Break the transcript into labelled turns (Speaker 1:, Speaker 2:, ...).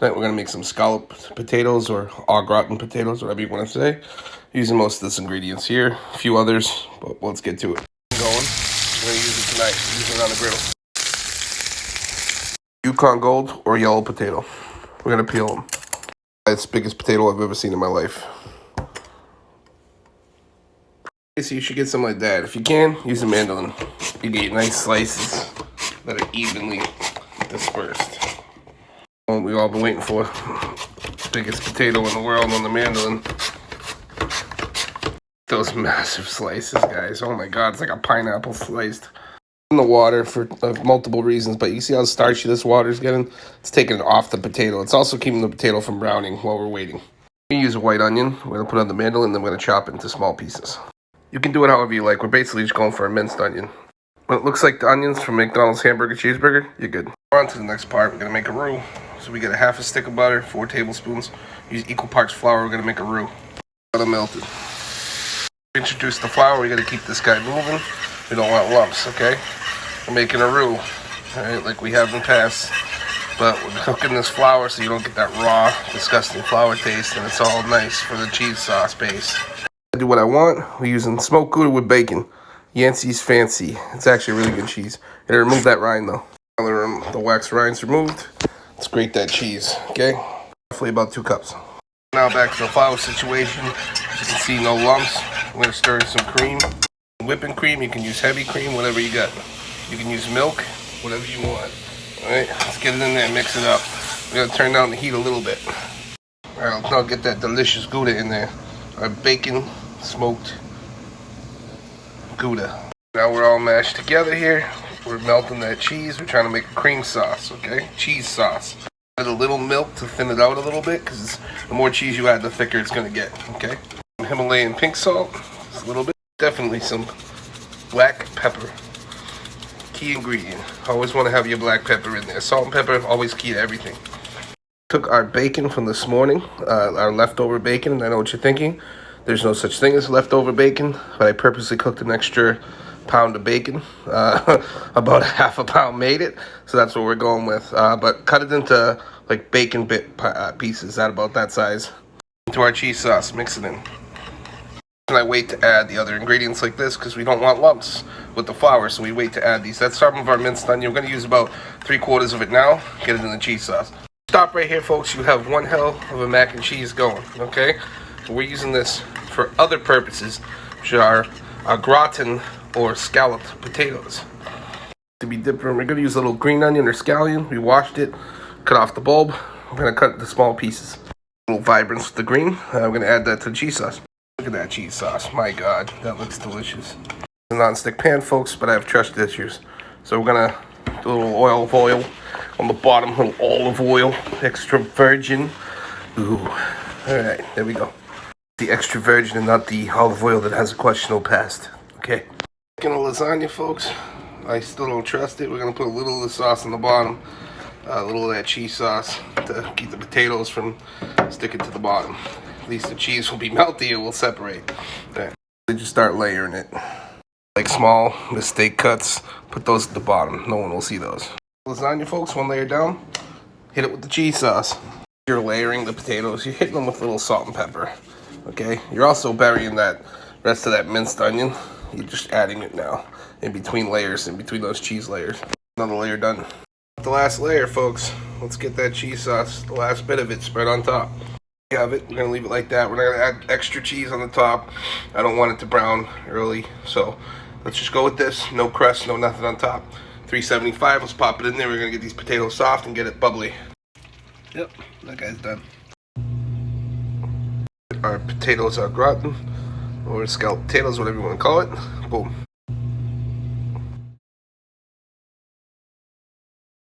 Speaker 1: Tonight we're going to make some scalloped potatoes or au gratin potatoes, whatever you want to say. Using most of this ingredients here, a few others, but let's get to it. We're going to use it tonight, use it on the griddle. Yukon Gold or yellow potato. We're going to peel them. It's the biggest potato I've ever seen in my life. Okay, so you should get some like that. If you can, use a mandolin. You get nice slices that are evenly dispersed. What we've all been waiting for. Biggest potato in the world on the mandolin. Those massive slices, guys. Oh my god, it's like a pineapple sliced. In the water for multiple reasons, but you see how starchy this water is getting? It's taking it off the potato. It's also keeping the potato from browning while we're waiting. We use a white onion. We're going to put it on the mandolin, and then we're going to chop it into small pieces. You can do it however you like. We're basically just going for a minced onion. When it looks like the onions from McDonald's hamburger cheeseburger, you're good. On to the next part. We're going to make a roux. So we get a half a stick of butter, 4 tablespoons. Use equal parts flour. We're going to make a roux. Butter melted. Introduce the flour. We got to keep this guy moving. We don't want lumps, okay? We're making a roux, alright, like we have in the past. But we're cooking this flour so you don't get that raw, disgusting flour taste, and it's all nice for the cheese sauce base. I do what I want. We're using smoked Gouda with bacon. Yancey's Fancy. It's actually a really good cheese. And remove that rind though. Now the wax rind's removed. Let's grate that cheese, okay? Roughly about 2 cups. Now back to the flour situation. As you can see, no lumps. We're gonna stir in some cream. Whipping cream, you can use heavy cream, whatever you got. You can use milk, whatever you want. Alright, let's get it in there, mix it up. We're gonna turn down the heat a little bit. Alright, let's now get that delicious Gouda in there. Our bacon smoked Gouda. Now we're all mashed together here. We're melting that cheese. We're trying to make a cream sauce, okay? Cheese sauce. Add a little milk to thin it out a little bit, because the more cheese you add, the thicker it's gonna get, okay? Himalayan pink salt, just a little bit. Definitely some black pepper. Key ingredient. Always want to have your black pepper in there. Salt and pepper, always key to everything. Took our bacon from this morning, our leftover bacon, and I know what you're thinking. There's no such thing as leftover bacon, but I purposely cooked an extra pound of bacon. About half a pound made it, so that's what we're going with. But cut it into like bacon bit pieces, at about that size. Into our cheese sauce, mix it in. And I wait to add the other ingredients like this because we don't want lumps with the flour, so we wait to add these. That's some of our minced onion. We're going to use about 3/4 of it now. Get it in the cheese sauce. Stop right here, folks. You have one hell of a mac and cheese going, okay? We're using this for other purposes, which are au gratin or scalloped potatoes. To be different, we're going to use a little green onion or scallion. We washed it, cut off the bulb. We're going to cut it into small pieces. A little vibrance with the green. We're going to add that to the cheese sauce. Look at that cheese sauce. My God, that looks delicious. It's a non-stick pan, folks, but I have trust issues. So we're going to do a little olive oil on the bottom, a little olive oil, extra virgin. Ooh. All right, there we go. The extra virgin and not the olive oil that has a questionable past. Okay. Making a lasagna, folks. I still don't trust it. We're going to put a little of the sauce on the bottom. A little of that cheese sauce to keep the potatoes from sticking to the bottom. At least the cheese will be melty, it will separate. Okay. Just start layering it. Like small mistake cuts, put those at the bottom. No one will see those. Lasagna, folks, 1 layer down. Hit it with the cheese sauce. You're layering the potatoes. You're hitting them with a little salt and pepper. Okay? You're also burying that rest of that minced onion. You're just adding it now in between layers, in between those cheese layers. Another layer done. The last layer, folks. Let's get that cheese sauce, the last bit of it, spread on top. We have it. We're going to leave it like that. We're not going to add extra cheese on the top. I don't want it to brown early, so let's just go with this. No crust, no nothing on top. 375. Let's pop it in there. We're going to get these potatoes soft and get it bubbly. Yep, that guy's done. Our potatoes au gratin, or scalloped potatoes, whatever you want to call it. Boom.